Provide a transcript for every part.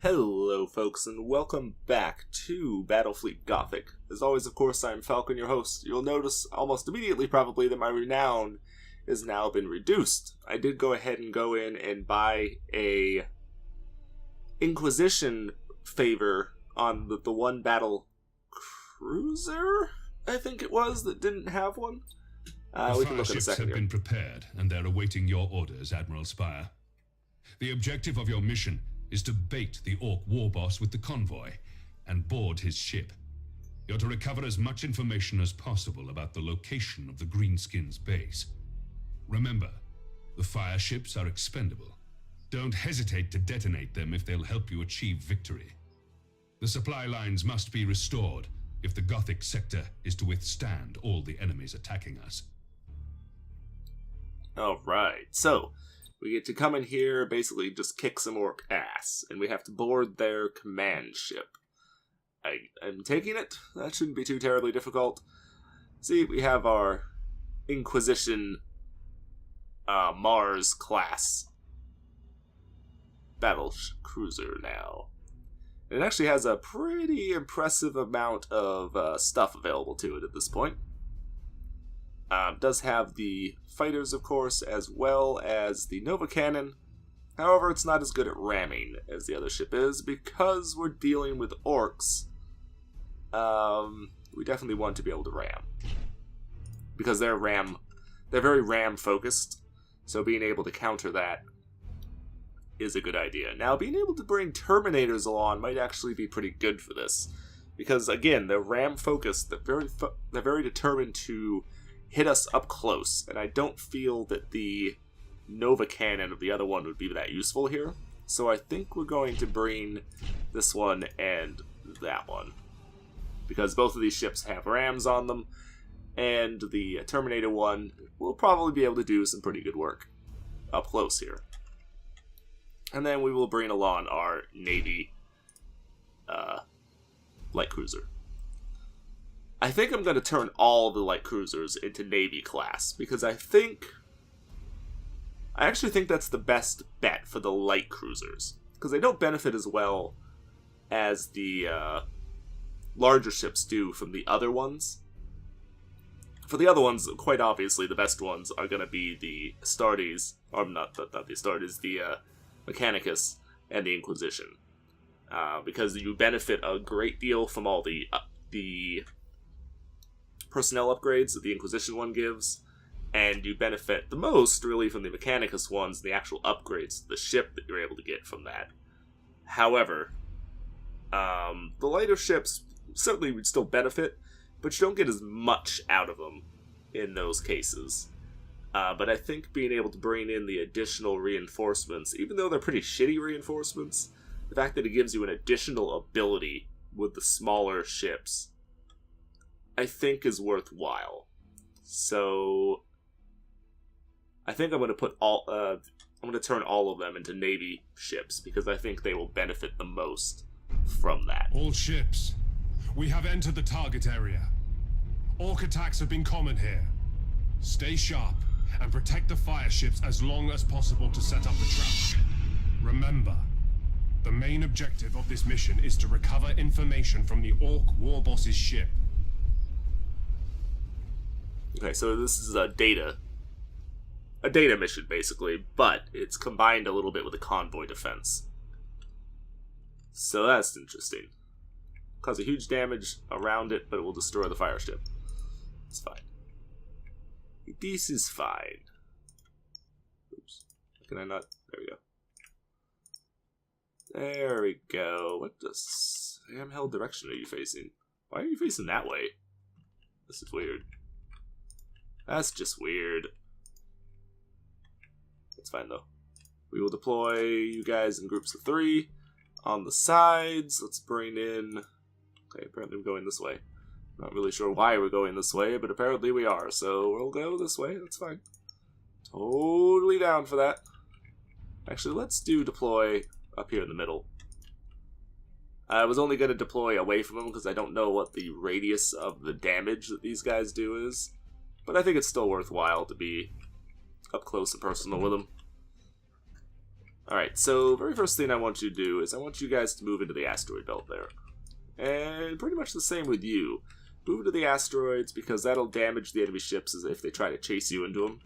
Hello folks, and welcome back to Battlefleet Gothic. As always, of course, I'm Falcon, your host. You'll notice almost immediately, probably, that my renown has now been reduced. I did go ahead and go in and buy a Inquisition favor on the one battle cruiser, I think it was, that didn't have one. We can look in a second have been prepared, and they're awaiting your orders, Admiral Spire. The objective of your mission is to bait the Orc war boss with the convoy and board his ship. You're to recover as much information as possible about the location of the Greenskins' base. Remember, the fire ships are expendable. Don't hesitate to detonate them if they'll help you achieve victory. The supply lines must be restored if the Gothic sector is to withstand all the enemies attacking us. Alright, so we get to come in here, basically just kick some orc ass, and we have to board their command ship. I'm taking it. That shouldn't be too terribly difficult. See, we have our Inquisition Mars class battle cruiser now. It actually has a pretty impressive amount of stuff available to it at this point. Does have the fighters, of course, as well as the Nova Cannon. However, it's not as good at ramming as the other ship is, because we're dealing with orcs. We definitely want to be able to ram, because they're very ram focused, so being able to counter that is a good idea. Now, being able to bring Terminators along might actually be pretty good for this, because again, they're ram focused. They're very determined to hit us up close, and I don't feel that the Nova Cannon of the other one would be that useful here. So I think we're going to bring this one and that one, because both of these ships have rams on them, and the Terminator one will probably be able to do some pretty good work up close here. And then we will bring along our Navy light cruiser. I think I'm going to turn all the light cruisers into Navy class, because I actually think that's the best bet for the light cruisers, because they don't benefit as well as the larger ships do from the other ones. For the other ones, quite obviously, the best ones are going to be the Astartes, or not the Astartes, the Mechanicus and the Inquisition, because you benefit a great deal from all the personnel upgrades that the Inquisition one gives, and you benefit the most, really, from the Mechanicus ones, the actual upgrades to the ship that you're able to get from that. However, the lighter ships certainly would still benefit, but you don't get as much out of them in those cases. But I think being able to bring in the additional reinforcements, even though they're pretty shitty reinforcements, the fact that it gives you an additional ability with the smaller ships, I think is worthwhile. So I think I'm going to put I'm going to turn all of them into Navy ships, because I think they will benefit the most from that. All ships, we have entered the target area. Orc attacks have been common here. Stay sharp and protect the fire ships as long as possible to set up the trap. Remember, the main objective of this mission is to recover information from the Orc war boss's ship. Okay, so this is a data mission, basically, but it's combined a little bit with a convoy defense. So that's interesting. Cause a huge damage around it, but it will destroy the fire ship. It's fine. This is fine. Oops. Can I not? There we go. There we go. What does handheld direction are you facing? Why are you facing that way? This is weird. That's just weird. It's fine, though. We will deploy you guys in groups of 3 on the sides. Let's bring in... Okay, apparently we're going this way. Not really sure why we're going this way, but apparently we are. So we'll go this way. That's fine. Totally down for that. Actually, let's do deploy up here in the middle. I was only going to deploy away from them because I don't know what the radius of the damage that these guys do is. But I think it's still worthwhile to be up close and personal with them. Alright, so very first thing I want you to do is I want you guys to move into the asteroid belt there. And pretty much the same with you. Move into the asteroids because that'll damage the enemy ships as if they try to chase you into them.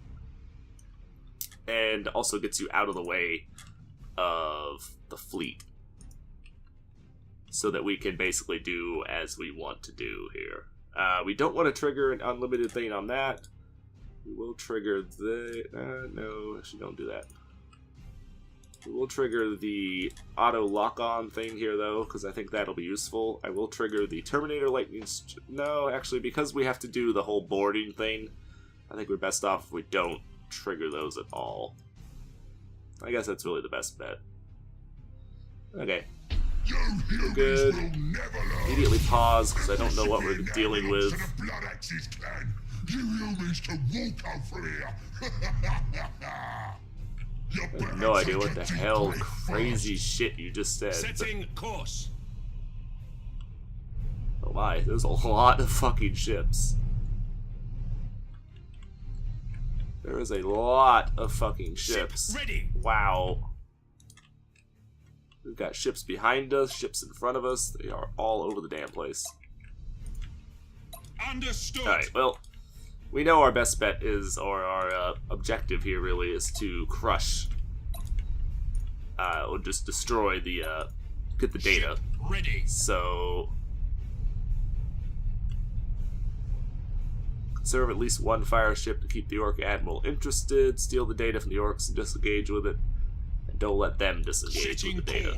And also gets you out of the way of the fleet. So that we can basically do as we want to do here. We don't want to trigger an unlimited thing on that. We will trigger the... no, actually don't do that. We will trigger the auto lock-on thing here, though, because I think that'll be useful. I will trigger the Terminator Lightning... No, actually, because we have to do the whole boarding thing, I think we're best off if we don't trigger those at all. I guess that's really the best bet. Okay. We're good. Immediately pause, because I don't know what we're dealing with. You humans can walk out from here. I have no idea what the hell crazy shit you just said. Setting course. Oh my, there's a lot of fucking ships. There is a lot of fucking ships. Ship ready. Wow. We've got ships behind us, ships in front of us. They are all over the damn place. Understood. Alright, well, we know our best bet is, or our objective here really is to crush, or just destroy the, get the data. Ship ready. So, conserve at least one fire ship to keep the Orc Admiral interested, steal the data from the Orcs and disengage with it, and don't let them disengage with the data.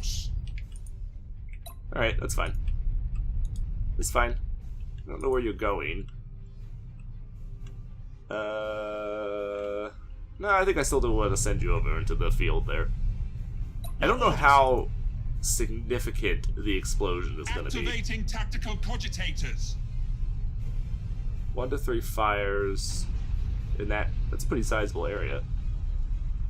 Alright, that's fine. It's fine. I don't know where you're going. No, I think I still do want to send you over into the field there. I don't know how significant the explosion is going to be. Activating tactical cogitators. 1 to 3 fires in that's a pretty sizable area.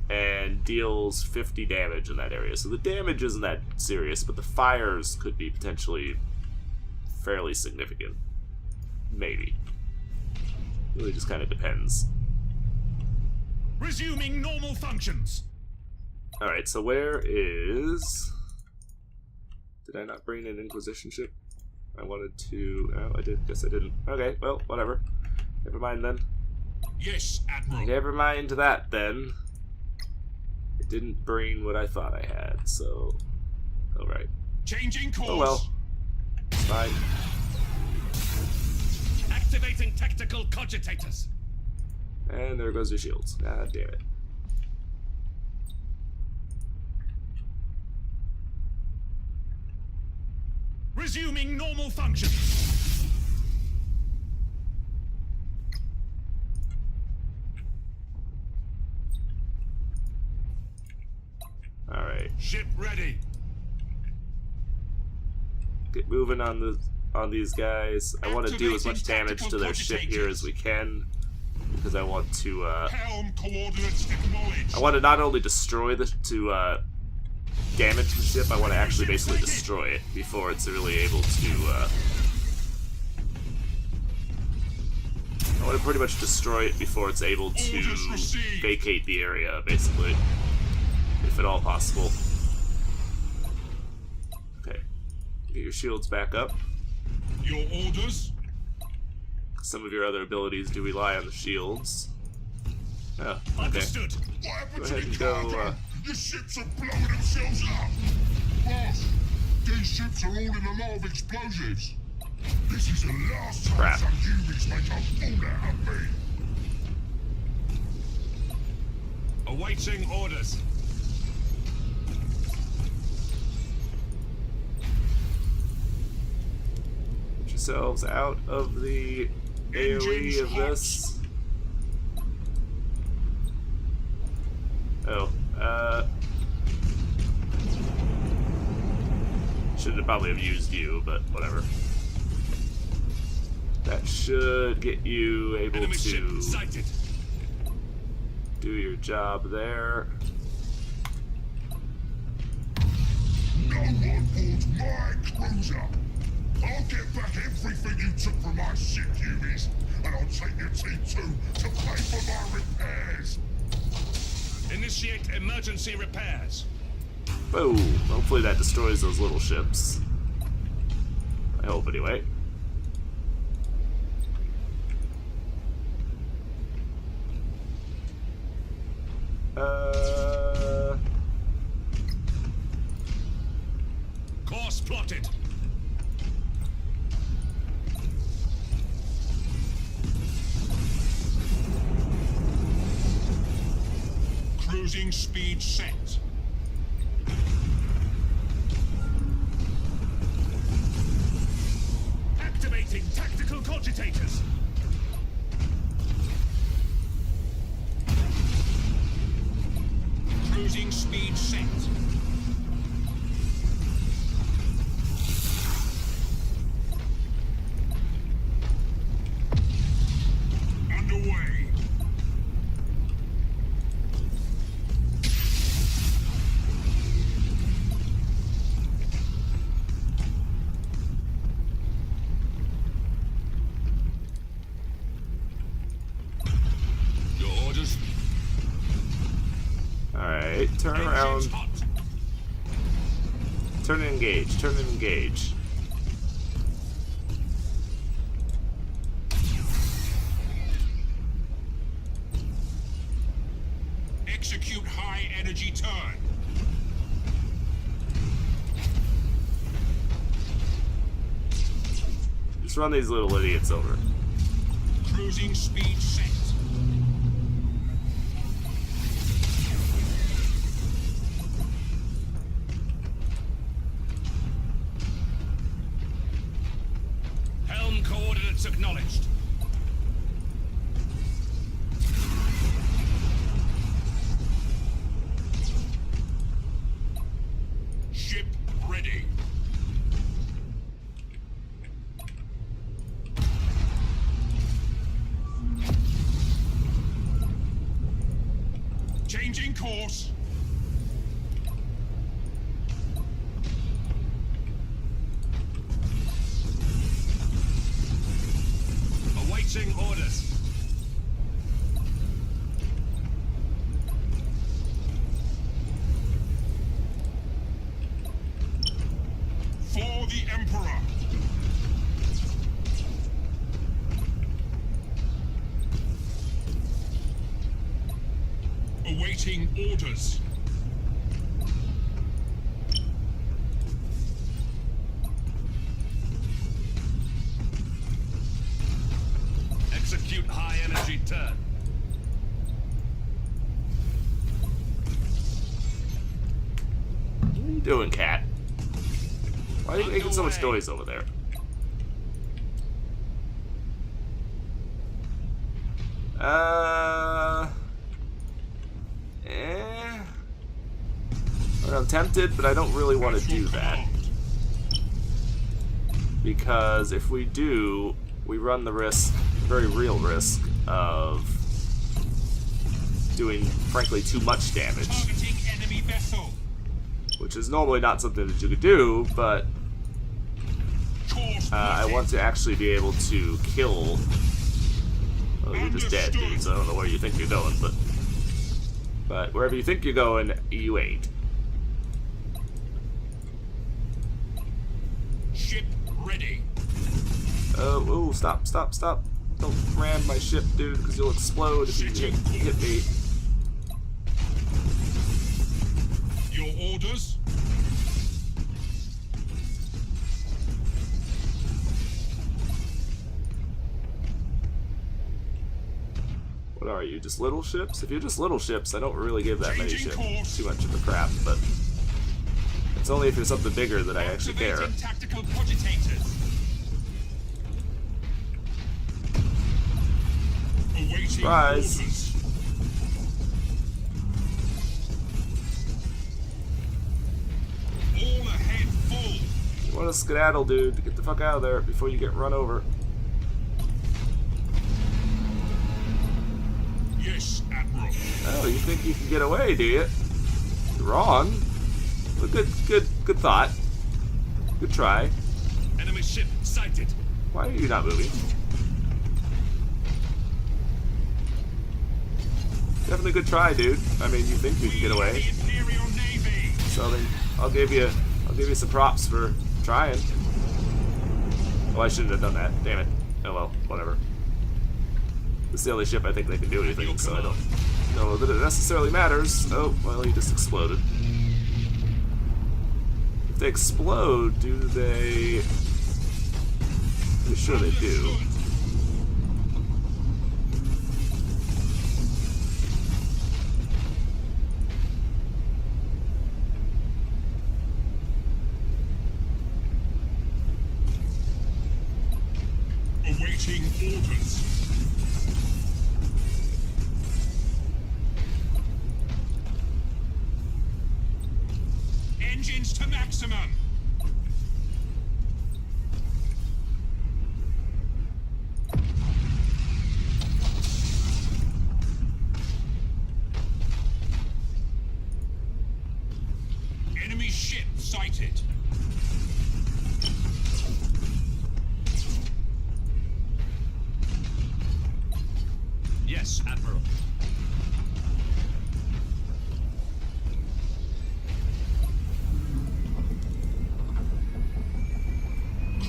And deals 50 damage in that area. So the damage isn't that serious, but the fires could be potentially fairly significant. Maybe. Really just kind of depends. Resuming normal functions. Alright, so where is... Did I not bring an Inquisition ship? I wanted to... Oh, I did. Guess I didn't. Okay, well, whatever. Never mind then. Yes, Admiral. Never mind that then. I didn't bring what I thought I had, so... Alright. Changing course. Oh well. It's fine. Activating tactical cogitators. And there goes your shields. God damn it. Resuming normal function. Alright. Ship ready. Get moving on these guys. I want to do as much damage to their ship here as we can. Because I want to, Helm coordinates acknowledged. I want to not only destroy damage the ship, I want to actually basically destroy it before it's really able to, I want to pretty much destroy it before it's able to vacate the area, basically. If at all possible. Okay. Get your shields back up. Your orders? Some of your other abilities do rely on the shields. Oh, okay. Understood. What happened Go to ahead the and go, cargo? Your ships are blowing themselves up. Boss, these ships are all in a lot of explosives. This is the last time Crap. some humans make a fool out of me. Awaiting orders. Get yourselves out of the AoE of this. Oh, should probably have used you, but whatever. That should get you able Enemy ship to sighted. do your job there. No one boards my cruiser. I'll get back everything you took from my ship, Humies, and I'll take your T2 to pay for my repairs. Initiate emergency repairs. Boom. Hopefully that destroys those little ships. I hope, anyway. Course plotted. Cruising speed set. Activating tactical cogitators. Cruising speed set. Underway. Your orders. Alright, turn around. Engines hot. Turn and engage. Turn and engage. Execute high energy turn. Just run these little idiots over. Cruising speed set. Helm coordinates acknowledged. Ship ready. Changing course. Awaiting orders. For the Emperor. Awaiting orders. Execute high energy turn. What are you doing, cat? Why are you making so much noise over there? I'm tempted, but I don't really want to do that. Because if we do, we run the risk, very real risk, of doing, frankly, too much damage. Targeting enemy vessel. Which is normally not something that you could do, but Course I plotted. want to actually be able to kill... Oh, you're just dead, dude, so I don't know where you think you're going, but wherever you think you're going, you ain't. Ship ready. Oh, stop. Don't ram my ship, dude, because you'll explode if you hit me. Your orders. What are you, just little ships? If you're just little ships, I don't really give that many Changing ships course. too much of a crap, but it's only if you're something bigger that I actually care. Activating tactical cogitators. Awaiting Surprise. orders. All ahead full. You want to skedaddle, dude, to get the fuck out of there before you get run over. Yes, Admiral. Oh, you think you can get away, do you? You're wrong. But good thought. Good try. Enemy ship sighted. Why are you not moving? Definitely good try, dude. I mean, you think you can get away. The Imperial Navy. something. I'll give you some props for trying. Oh, I shouldn't have done that. Damn it. Oh well, whatever. This is the only ship I think they can do anything, so I don't know that it necessarily matters. Oh, well, he just exploded. If they explode, do they... I'm sure they do. Awaiting orders. Engines to maximum. Enemy ship sighted. Yes, Admiral.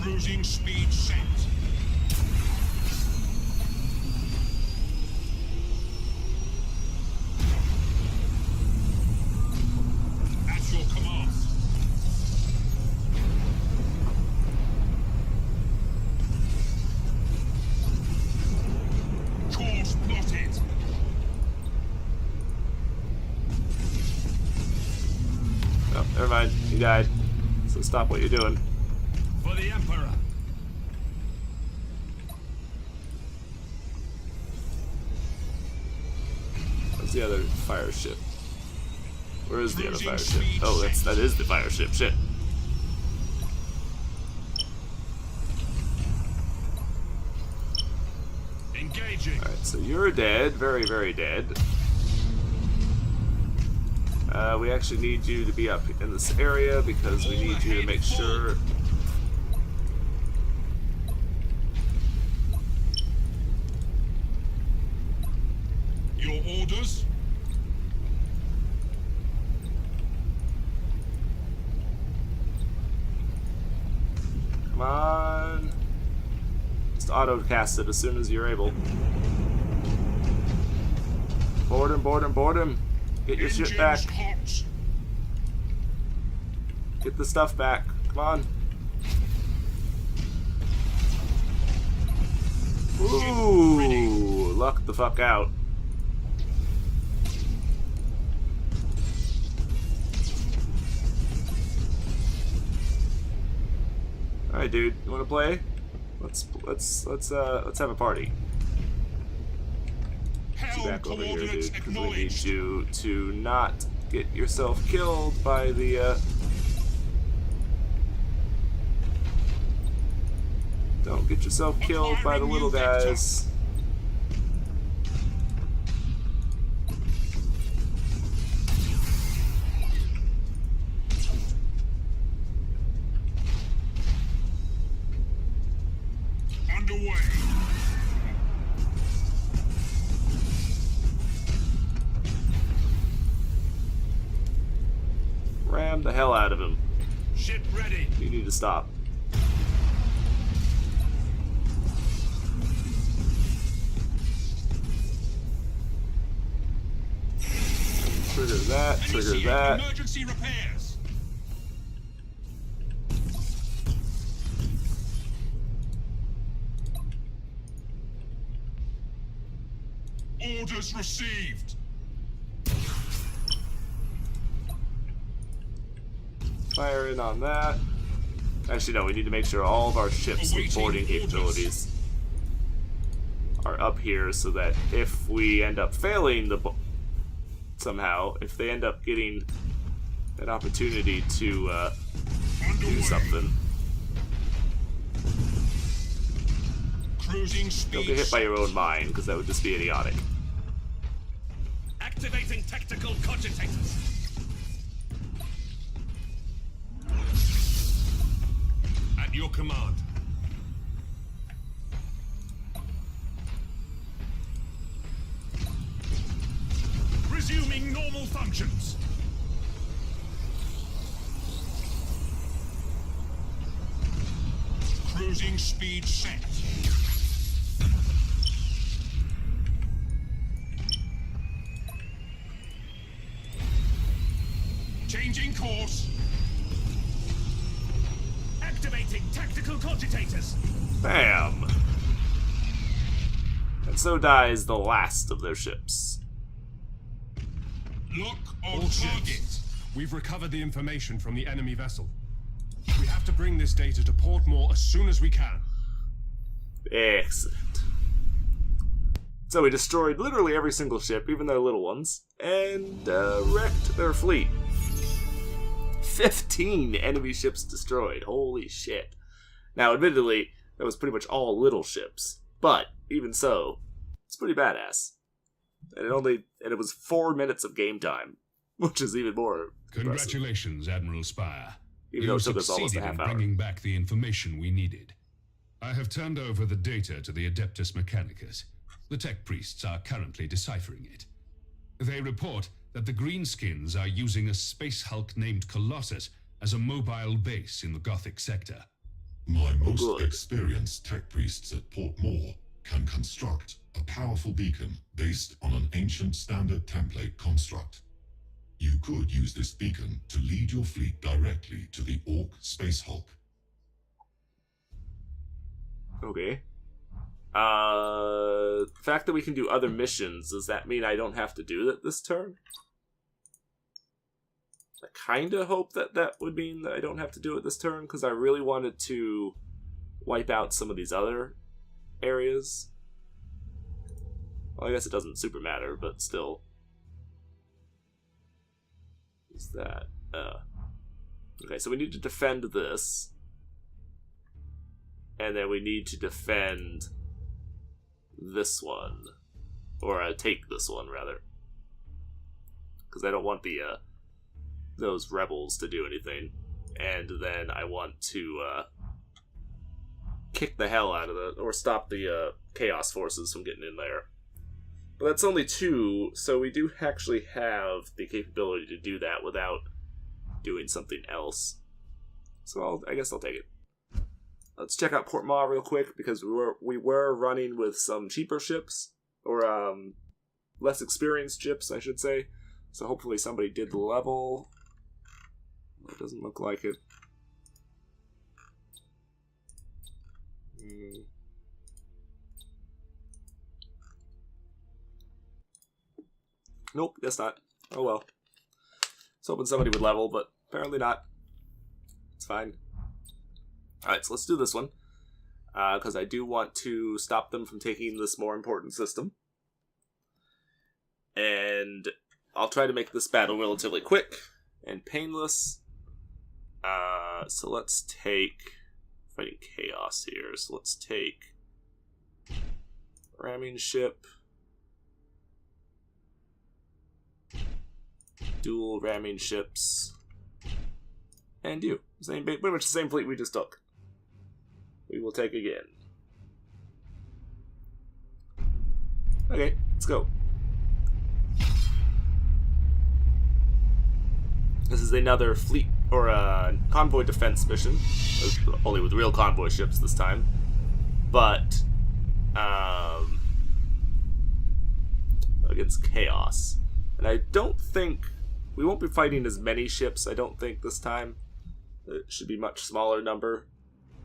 Cruising speed set. At your command. Course plotted. Oh, never mind. He died. So stop what you're doing. For the Emperor. Where's the other fire ship? Where is the other fire ship? Oh, that is the fire ship. Shit. Engaging. Alright, so you're dead. Very, very dead. We actually need you to be up in this area because we need you to make sure... Your orders? Come on. Just auto-cast it as soon as you're able. Board him, board him, board him. Get your shit back. Hot. Get the stuff back. Come on. Ooh, luck the fuck out. Alright, dude, you wanna play? Let's have a party. Get back over here, dude, because we need you to not get yourself killed by the don't get yourself killed by the little guys. Underway. Ram the hell out of him. Ship ready. You need to stop. Trigger that, trigger Initiate that. Emergency repairs. Orders received. Fire in on that. Actually, no, we need to make sure all of our ships with boarding capabilities are up here so that if we end up failing the somehow, if they end up getting an opportunity to do something, Cruising speed. don't get hit by your own mine, because that would just be idiotic. Activating tactical cogitators. At your command. Resuming normal functions. Cruising speed set. Changing course. Activating tactical cogitators. Bam! And so dies the last of their ships. Look on target. We've recovered the information from the enemy vessel. We have to bring this data to Portmore as soon as we can. Excellent. So we destroyed literally every single ship, even their little ones, and wrecked their fleet. 15 enemy ships destroyed. Holy shit. Now, admittedly, that was pretty much all little ships, but even so, it's pretty badass. And it was 4 minutes of game time, which is even more impressive. Congratulations, Admiral Spire. Even though You it took us almost a succeeded in half hour. bringing back the information we needed. I have turned over the data to the Adeptus Mechanicus. The tech priests are currently deciphering it. They report that the Greenskins are using a space hulk named Colossus as a mobile base in the Gothic sector. My most Good. experienced tech priests at Portmore can construct a powerful beacon based on an ancient standard template construct. You could use this beacon to lead your fleet directly to the Orc Space Hulk. Okay. The fact that we can do other missions, does that mean I don't have to do that this turn? I kinda hope that that would mean that I don't have to do it this turn, because I really wanted to wipe out some of these other areas. Well, I guess it doesn't super matter, but still. Is that, okay, so we need to defend this. And then we need to defend this one. Or take this one, rather. Because I don't want the, those rebels to do anything. And then I want to, kick the hell out of the, or stop the, Chaos Forces from getting in there. But that's only 2, so we do actually have the capability to do that without doing something else. So I guess I'll take it. Let's check out Portmore real quick, because we were running with some cheaper ships, or less experienced ships, I should say. So hopefully somebody did the level. It doesn't look like it. Nope, guess not. Oh well. I was hoping somebody would level, but apparently not. It's fine. Alright, so let's do this one. Because I do want to stop them from taking this more important system. And I'll try to make this battle relatively quick and painless. So let's take... Fighting Chaos here. So let's take... Ramming Ship. Dual ramming ships. And you. Pretty much the same fleet we just took. We will take again. Okay, let's go. This is another fleet or a convoy defense mission, only with real convoy ships this time. But against Chaos, and I don't think we won't be fighting as many ships. I don't think this time. It should be much smaller number.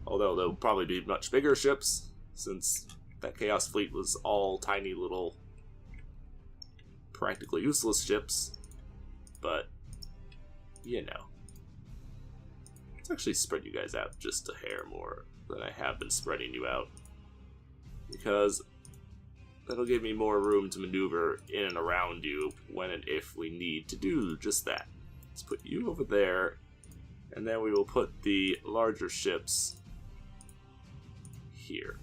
Although there'll probably be much bigger ships, since that Chaos fleet was all tiny little, practically useless ships. But, you know. Let's actually spread you guys out just a hair more than I have been spreading you out. Because that'll give me more room to maneuver in and around you when and if we need to do just that. Let's put you over there, and then we will put the larger ships here.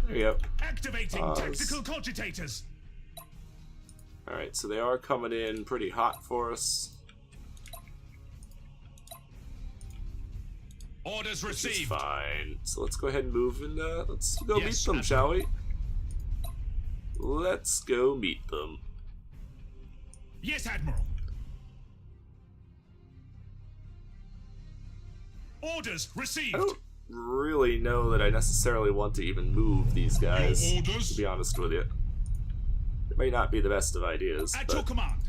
There you go. Activating tactical cogitators. Alright, so they are coming in pretty hot for us. Orders Which is received. fine. So let's go ahead and move and let's go Yes, meet them, shall we? Let's go meet them. Yes, Admiral. Orders received. I don't really know that I necessarily want to even move these guys, Your orders? to be honest with you. It may not be the best of ideas, At your but command.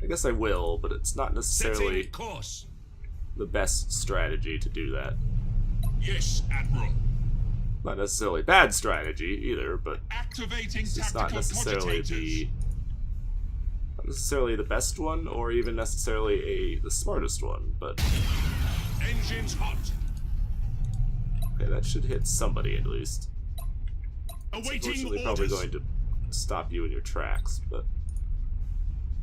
I guess I will, but it's not necessarily Setting course. the best strategy to do that. Yes, Admiral. Not necessarily bad strategy either, but Activating it's just not tactical necessarily cogitators. not necessarily the best one, or even necessarily the smartest one, but Engines hot. okay, that should hit somebody at least. Awaiting Unfortunately, orders. probably going to stop you in your tracks, but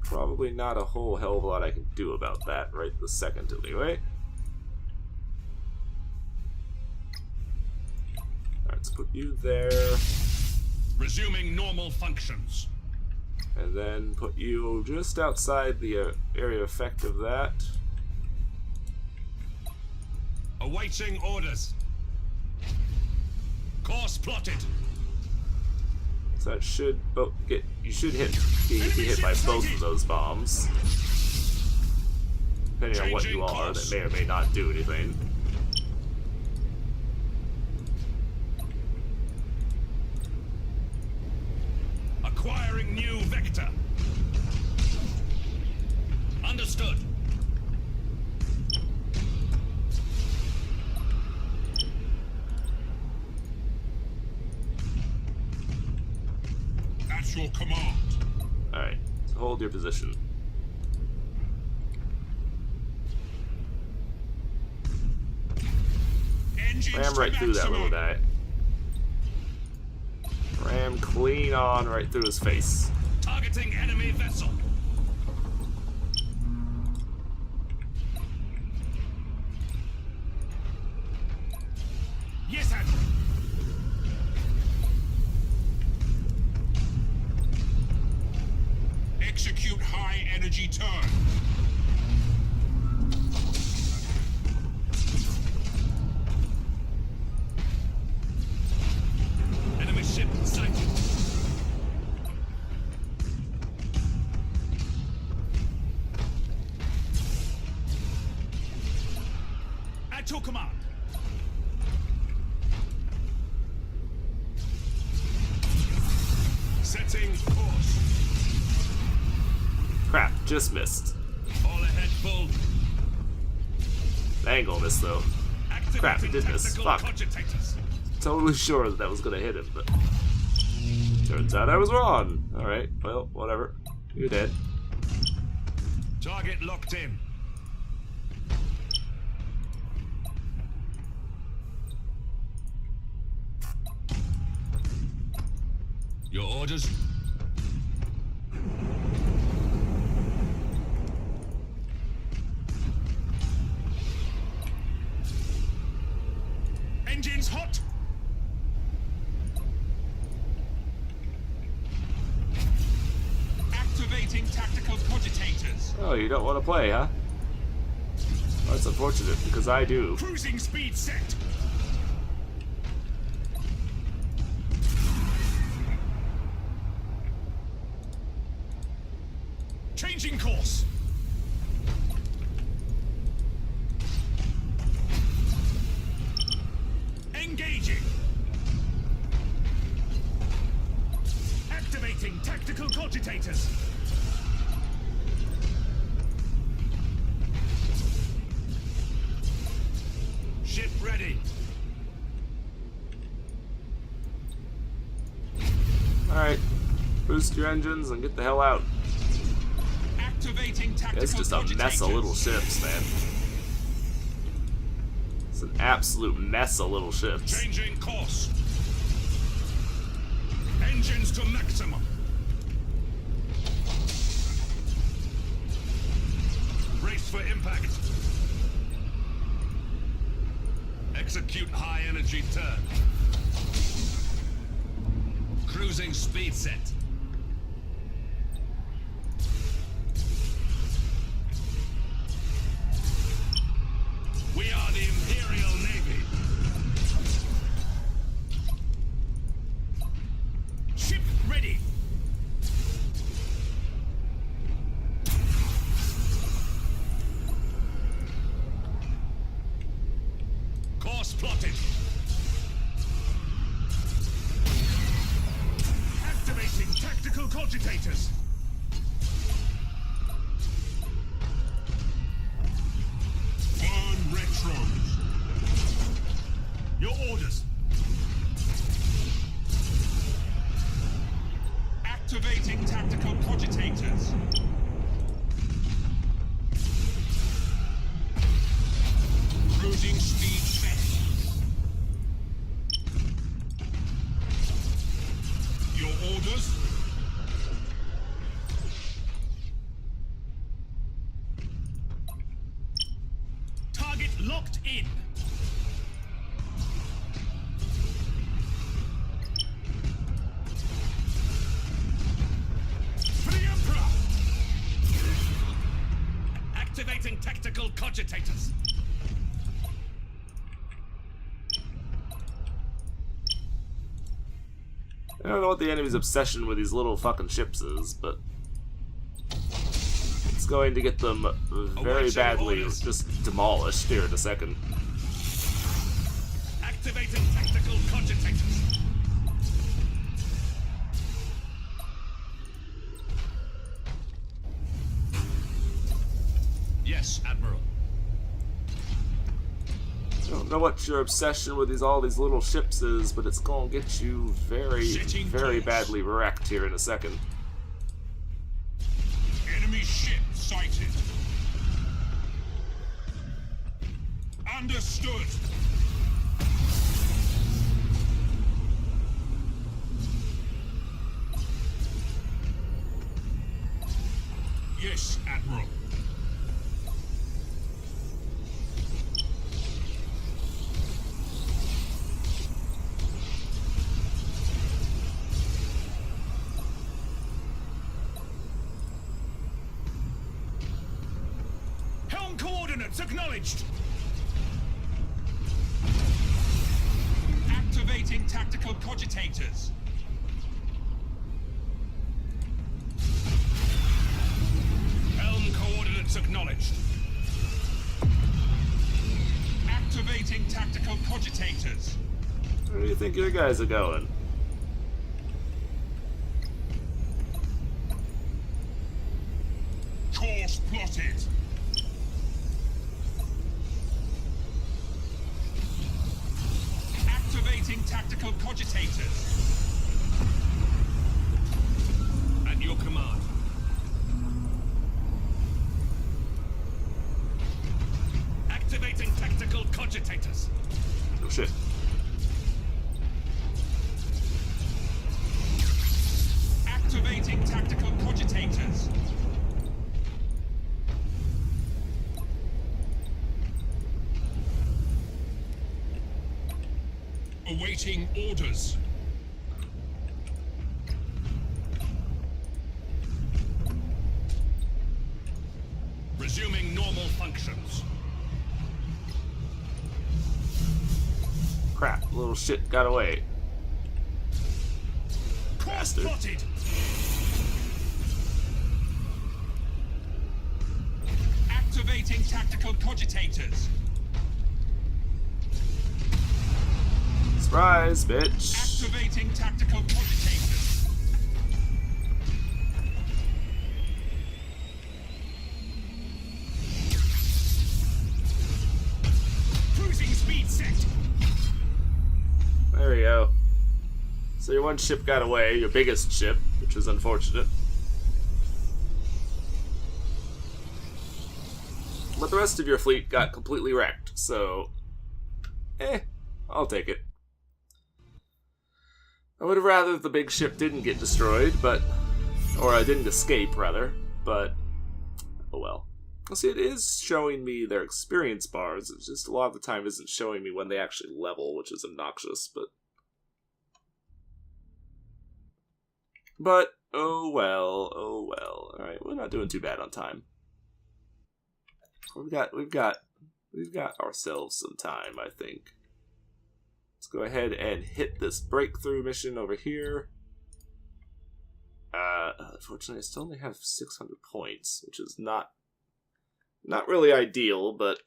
probably not a whole hell of a lot I can do about that right this second anyway. Alright, let's put you there, Resuming normal functions. and then put you just outside the area effect of that. Awaiting orders. Course plotted. So that should you should be hit by both of those bombs. Depending on what you Changing are, course. that may or may not do anything. Acquiring new vector. Understood. At your command. Alright, so hold your position. Engines Ram to right through that little maximum. guy. Ram clean on right through his face. Targeting enemy vessel. Yes, Admiral. Execute high energy turn. Enemy ship sighted. At your command. Setting course. Crap, just missed. All ahead full. Angle missed though. Activating Crap, it did miss. tactical Fuck. cogitators. Totally sure that was gonna hit him, but turns out I was wrong. Alright, well, whatever. You're dead. Target locked in. Your orders? Engines hot. Activating tactical cogitators. Oh, you don't want to play, huh? Well, that's unfortunate, because I do. Cruising speed set. Changing course. Engaging. Activating tactical cogitators. Ship ready. Alright, boost your engines and get the hell out. Activating tactical It's just a mess of little ships, man. It's an absolute mess of little ships. Changing course. Engines to maximum. Brace for impact. Execute high energy turn. Cruising speed set. We are the Imperial Navy. Ship ready. cogitators. Burn retros. Your orders. Activating tactical cogitators. Cruising speed set. Your orders? Target locked in. For the Emperor! Activating tactical cogitators. I don't know what the enemy's obsession with these little fucking ships is, but it's going to get them very Awaiting badly orders. just demolished here in a second. Activating tactical cogitators. Yes, Admiral. I don't know what your obsession with all these little ships is, but it's going to get you very, Setting very course. badly wrecked here in a second. Enemy ship sighted. Understood. Yes, Admiral. Helm coordinates acknowledged. Activating tactical cogitators. Helm coordinates acknowledged. Activating tactical cogitators. Where do you think your guys are going? Course plotted. Activating tactical cogitators. At your command. Activating tactical cogitators. Oh shit. Activating tactical cogitators. Awaiting orders. Resuming normal functions. Crap, little shit got away. Course Bastard. plotted. Activating tactical cogitators. Surprise, bitch. Activating tactical cogitators. Cruising speed set. There we go. So your one ship got away, your biggest ship, which is unfortunate. But the rest of your fleet got completely wrecked, so... I'll take it. I would have rather the big ship didn't get destroyed, but... Or I didn't escape, rather, but... Oh well. See, it is showing me their experience bars, it's just a lot of the time isn't showing me when they actually level, which is obnoxious, but... But, oh well. Alright, we're not doing too bad on time. We've got ourselves some time, I think. Let's go ahead and hit this breakthrough mission over here. Unfortunately, I still only have 600 points, which is not really ideal, but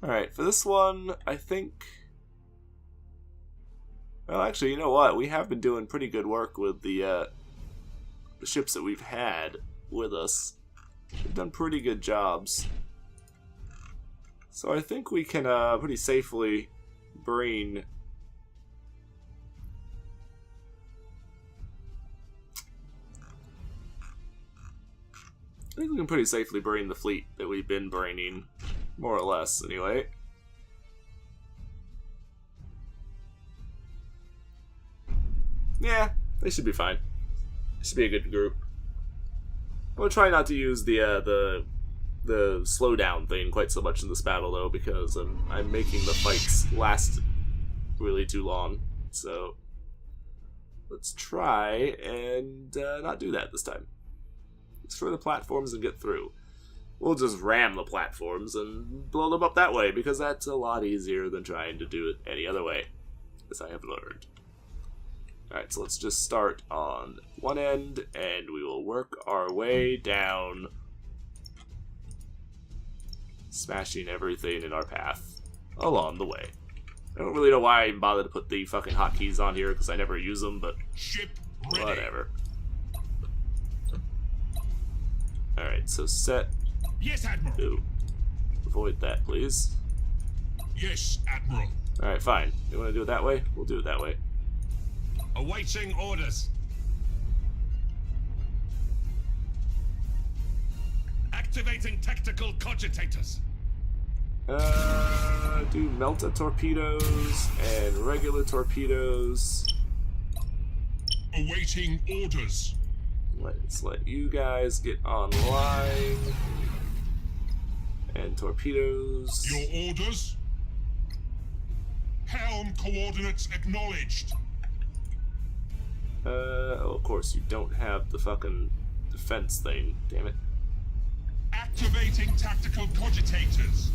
Alright, for this one, I think... Well, actually, you know what? We have been doing pretty good work with the ships that we've had with us. We've done pretty good jobs. So I think we can pretty safely bring... I think we can pretty safely bring the fleet that we've been braining, more or less, anyway. Yeah, they should be fine. It should be a good group. I'm gonna try not to use the slowdown thing quite so much in this battle, though, because I'm making the fights last really too long. So let's try and not do that this time. Destroy the platforms and get through. We'll just ram the platforms and blow them up that way, because that's a lot easier than trying to do it any other way, as I have learned. Alright, so let's just start on one end, and we will work our way down, smashing everything in our path along the way. I don't really know why I even bothered to put the fucking hotkeys on here, because I never use them, but Ship ready. whatever. Alright, so set... Yes, Admiral. Ooh. Avoid that, please. Yes, Admiral. Alright, fine. You want to do it that way? We'll do it that way. Awaiting orders. Activating tactical cogitators. Do melta torpedoes and regular torpedoes. Awaiting orders. Let's let you guys get online. And torpedoes. Your orders? Helm coordinates acknowledged. Oh, of course, you don't have the fucking defense thing. Damn it. Activating tactical cogitators.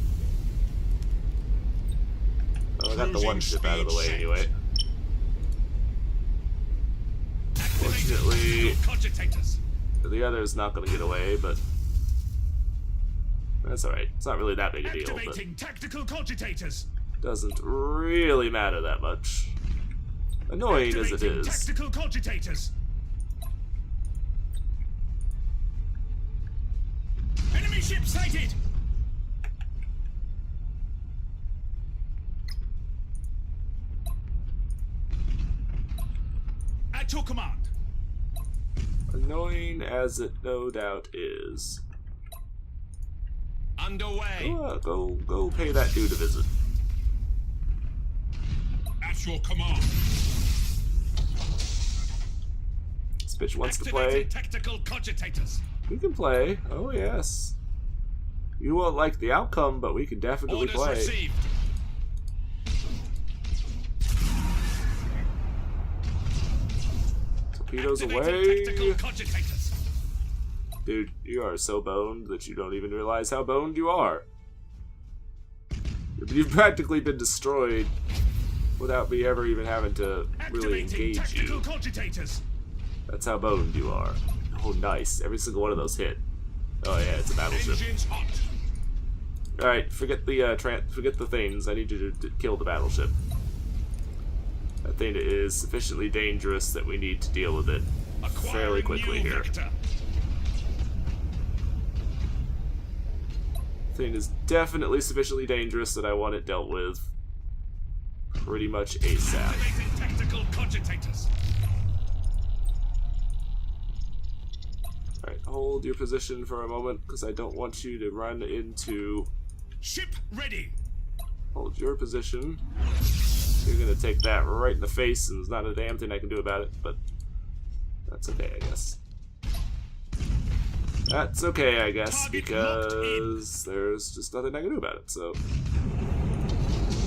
Oh, I got the one ship out of the way anyway. Fortunately, Cogitators. the other's not going to get away, but that's alright. It's not really that big a deal, but Activating tactical cogitators. doesn't really matter that much. Annoying as it Activating is. tactical cogitators. Enemy ship sighted. At your command. Annoying as it no doubt is. Underway. Go pay that dude a visit. At your command. This bitch wants to Activating play. tactical cogitators. We can play. Oh yes. You won't like the outcome, but we can definitely Orders play. received. Torpedoes Activating tactical away. cogitators. Dude, you are so boned that you don't even realize how boned you are. You've practically been destroyed without me ever even having to really Activating engage tactical you. cogitators. That's how boned you are. Oh, nice. Every single one of those hit. Oh yeah, it's a battleship. Engines hot. All right, forget the things. I need you to kill the battleship. That thing is sufficiently dangerous that we need to deal with it fairly Acquiring quickly new here. vector. Thing is definitely sufficiently dangerous that I want it dealt with pretty much ASAP. Activating tactical cogitators. Alright, hold your position for a moment, because I don't want you to run into... Ship ready. Hold your position. You're gonna take that right in the face, and there's not a damn thing I can do about it, but that's okay, I guess. That's okay, I guess, Target locked in. because there's just nothing I can do about it, so...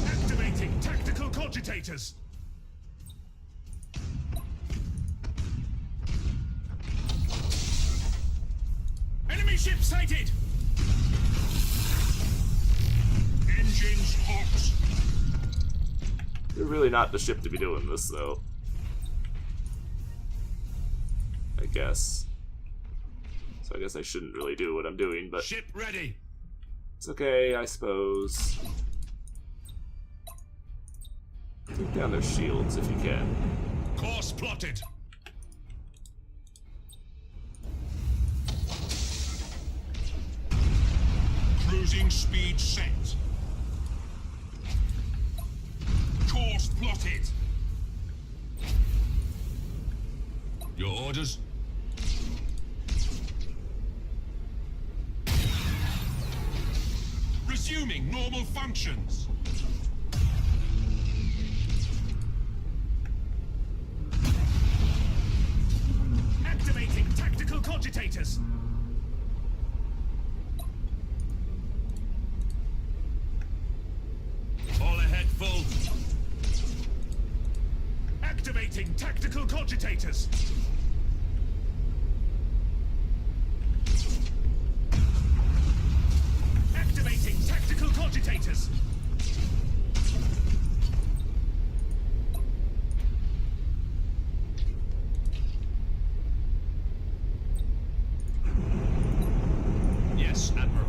Activating tactical cogitators. Enemy ship sighted. Engines hot. You're really not the ship to be doing this, though. I guess. So I guess I shouldn't really do what I'm doing, but Ship ready. it's okay, I suppose. Take down their shields if you can. Course plotted. Cruising speed set. Course plotted. Your orders? Resuming normal functions. Activating tactical cogitators. All ahead full. Activating tactical cogitators. Activating tactical cogitators. Yes, Admiral.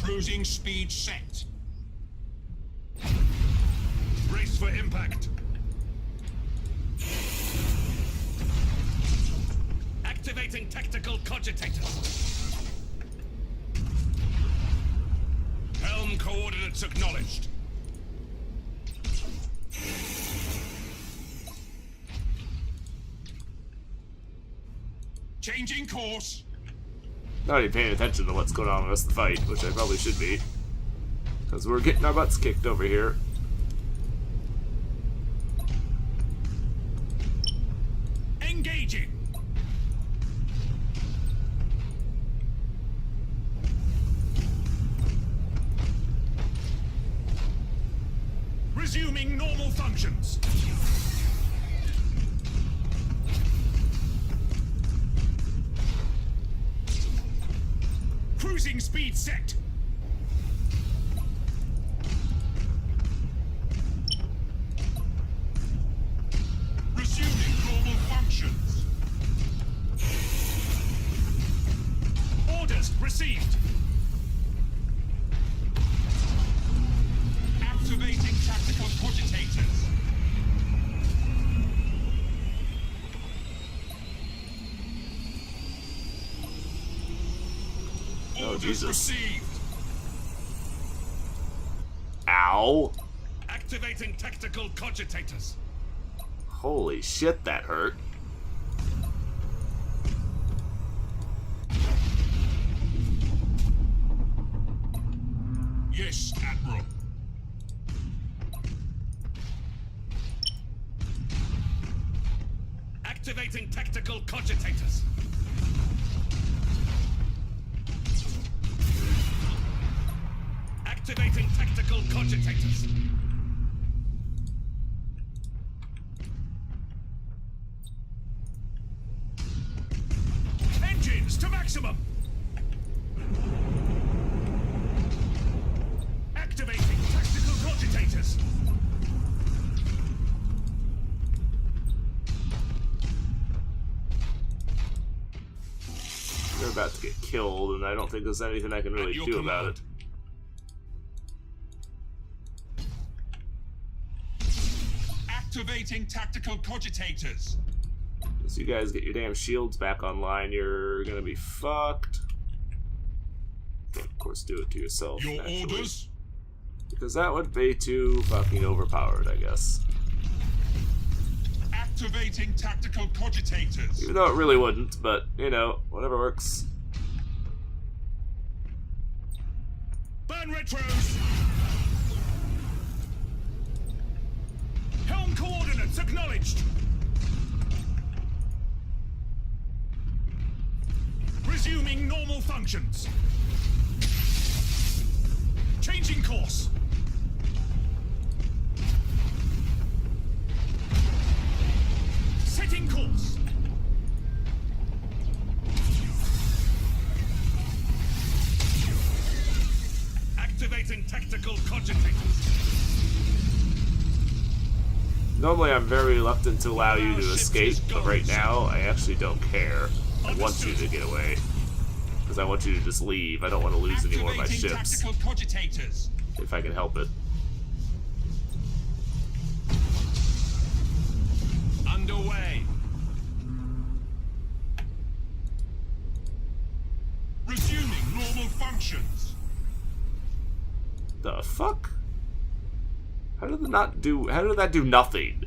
Cruising speed set. Brace for impact. Activating tactical cogitators. Helm coordinates acknowledged. Changing course. Not even paying attention to what's going on in the rest of the fight, which I probably should be. Because we're getting our butts kicked over here. Engaging. Resuming normal functions. Cruising speed set. Resuming normal functions. Orders received. Activating tactical cogitators. Oh, Orders Jesus. received. Ow! Activating tactical cogitators. Holy shit, that hurt. Yes, Admiral. Activating tactical cogitators. Activating tactical cogitators. Engines to maximum. Activating tactical cogitators. They're about to get killed, and I don't think there's anything I can really At your do about command. it. Activating tactical cogitators. As you guys get your damn shields back online, you're gonna be fucked. Can't, of course, do it to yourself. Your naturally, orders? because that would be too fucking overpowered, I guess. Activating tactical cogitators. Even though it really wouldn't, but, you know, whatever works. Burn retros. Helm coordinates acknowledged. Resuming normal functions. Changing course. Setting course. Activating tactical cogitators. Normally I'm very reluctant to allow you to escape, but right now I actually don't care. I want you to get away. Because I want you to just leave. I don't want to lose any more of my ships. Tactical cogitators. If I can help it. Underway. Resuming normal functions. The fuck? How did that do nothing?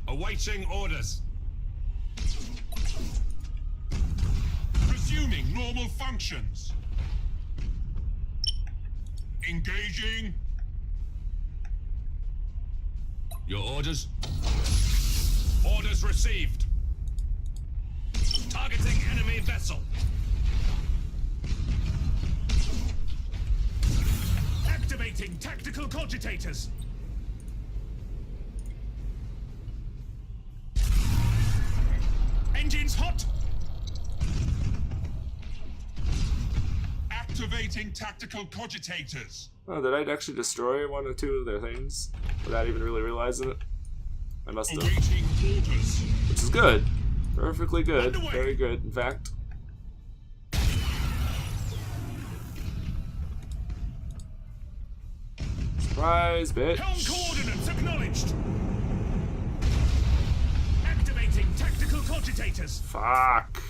Awaiting orders. Resuming normal functions. Engaging. Your orders? Orders received. Targeting enemy vessel. Activating tactical cogitators. Engines hot. Activating tactical cogitators. Oh, did I actually destroy one or two of their things without even really realizing it? I must have. Awaiting orders. Which is good. Perfectly good. Underway. Very good, in fact. Surprise, bitch. Helm coordinates acknowledged. Activating tactical cogitators. Fuck.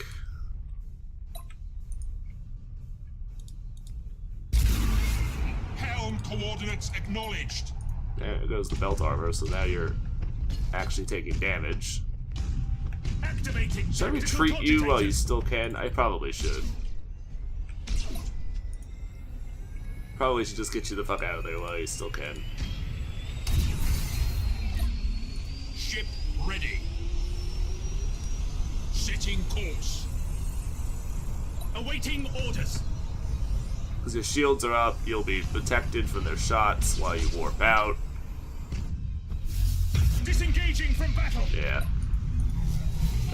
Helm coordinates acknowledged. There goes the belt armor, so now you're actually taking damage. Activating Should I tactical retreat you while you cogitators. still can? I probably should. Probably should just get you the fuck out of there while you still can. Ship ready. Setting course. Awaiting orders. Because your shields are up, you'll be protected from their shots while you warp out. Disengaging from battle. Yeah.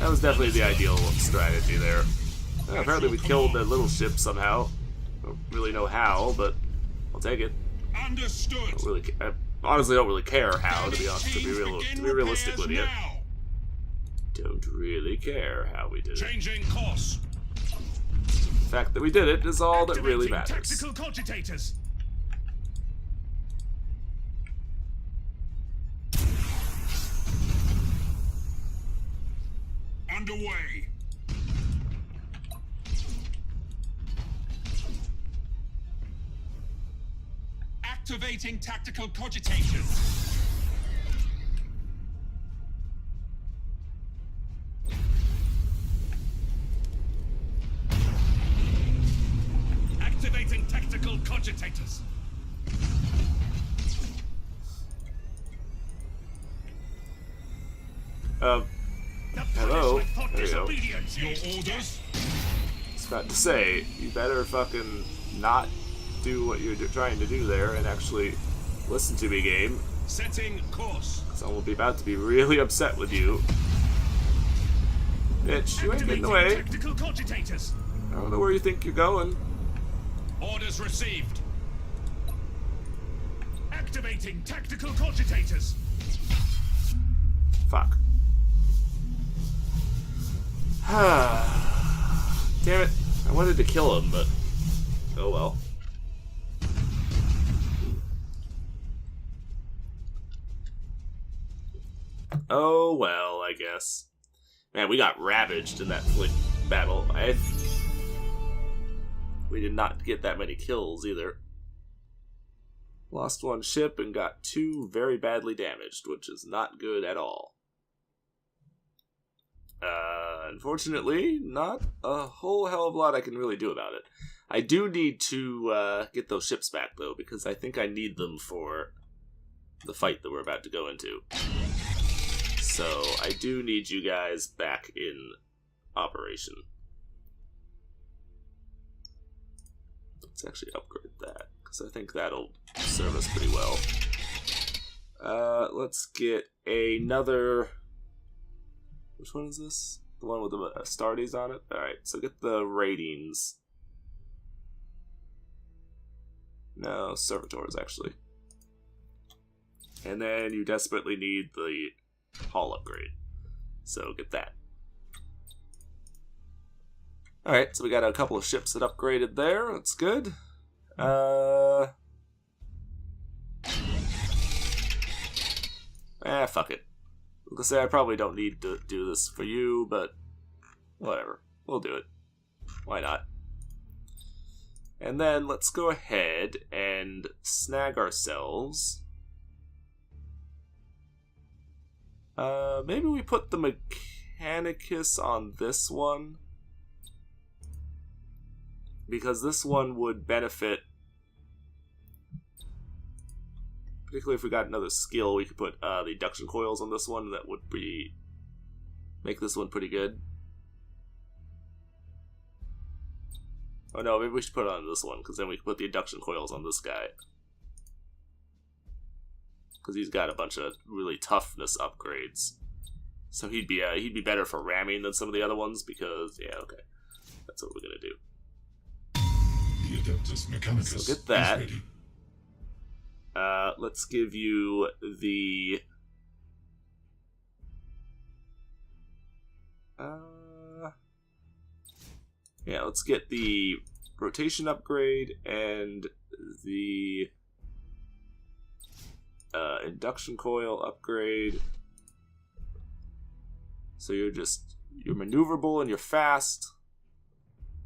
That was definitely the ideal strategy there. Apparently we killed their little ship somehow. Don't really know how, but I'll take it. Understood. Don't really. I honestly don't really care how, to be honest. To be realistic with you, Now. don't really care how we did it. Changing course. The fact that we did it is all that really Activating matters. Tactical cogitators. Underway. Activating tactical cogitators. Activating tactical cogitators. Hello? Thought There you go. disobedience. Your orders? I was about to say, you better fucking not do what you're trying to do there and actually listen to me, game. Setting course. Because I will be about to be really upset with you. Bitch, you ain't getting in the way. Tactical cogitators. I don't know where you think you're going. Orders received. Activating tactical cogitators. Fuck. Damn it. I wanted to kill him, but oh well. Oh well, I guess. Man, we got ravaged in that flick battle. We did not get that many kills either. Lost one ship and got two very badly damaged, which is not good at all. Unfortunately, not a whole hell of a lot I can really do about it. I do need to get those ships back, though, because I think I need them for the fight that we're about to go into. So, I do need you guys back in operation. Let's actually upgrade that, because I think that'll serve us pretty well. Let's get another... Which one is this? The one with the Astartes on it? Alright, so get the ratings. No, servitors, actually. And then you desperately need the hull upgrade. So get that. Alright, so we got a couple of ships that upgraded there. That's good. Fuck it. Let's say I probably don't need to do this for you, but whatever. We'll do it. Why not? And then let's go ahead and snag ourselves. Maybe we put the Mechanicus on this one. Because this one would benefit. Particularly if we got another skill, we could put the induction coils on this one. That would make this one pretty good. Oh no, maybe we should put it on this one, because then we can put the induction coils on this guy. Because he's got a bunch of really toughness upgrades. So he'd be better for ramming than some of the other ones, because, yeah, okay. That's what we're going to do. The Adeptus Mechanicus So get that. is ready. Let's give you the... yeah, let's get the rotation upgrade and the induction coil upgrade. So you're maneuverable and you're fast.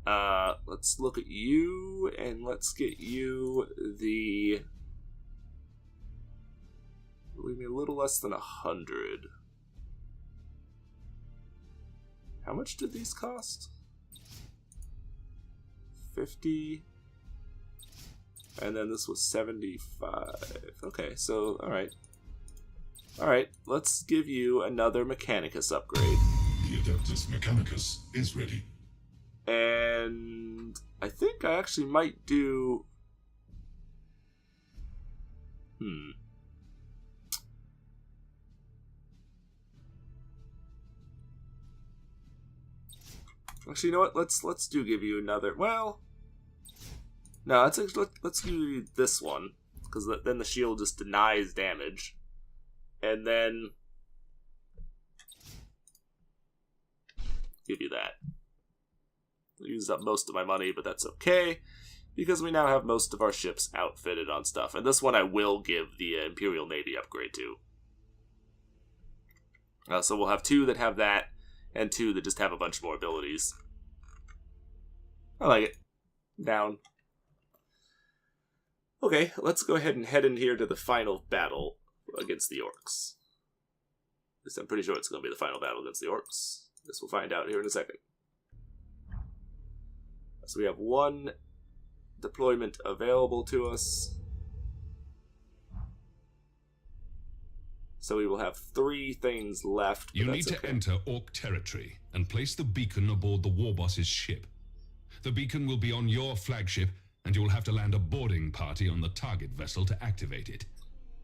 Let's look at you and let's get you the... Leave me a little less than 100. How much did these cost? 50. And then this was 75. Okay, so, alright. Alright, let's give you another Mechanicus upgrade. The Adeptus Mechanicus is ready. And I think I actually might do... Actually, you know what? Let's give you another. Well, no. Let's give you this one, because then the shield just denies damage, and then give you that. I used up most of my money, but that's okay, because we now have most of our ships outfitted on stuff. And this one I will give the Imperial Navy upgrade to. So we'll have 2 that have that, and 2 that just have a bunch more abilities. I like it. Down. Okay, let's go ahead and head in here to the final battle against the Orcs. At least I'm pretty sure it's going to be the final battle against the Orcs. This we'll find out here in a second. So we have 1 deployment available to us. So we will have 3 things left. You need to enter Orc territory and place the beacon aboard the Warboss's ship. The beacon will be on your flagship, and you will have to land a boarding party on the target vessel to activate it.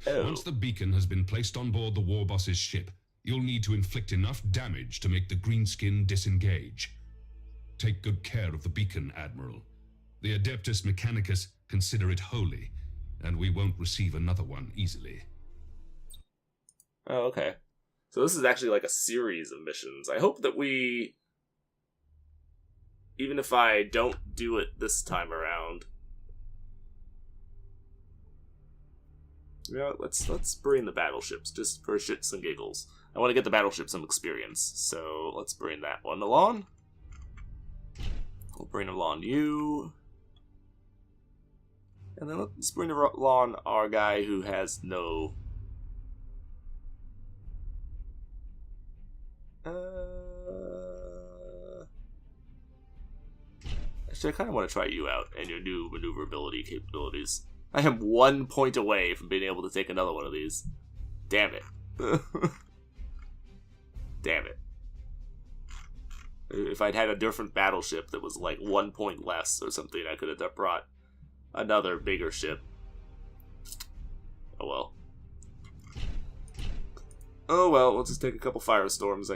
Oh. Once the beacon has been placed on board the Warboss's ship, you'll need to inflict enough damage to make the greenskin disengage. Take good care of the beacon, Admiral. The Adeptus Mechanicus consider it holy, and we won't receive another one easily. Oh, okay. So this is actually like a series of missions. I hope that we... Even if I don't do it this time around... Yeah, let's bring the battleships, just for shits and giggles. I want to get the battleship some experience, so let's bring that one along. We'll bring along you. And then let's bring along our guy who has no... Actually, I kind of want to try you out and your new maneuverability capabilities. I am 1 point away from being able to take another one of these. Damn it. Damn it. If I'd had a different battleship that was like 1 point less or something, I could have brought another bigger ship. Oh well. Oh well, we'll just take a couple firestorms,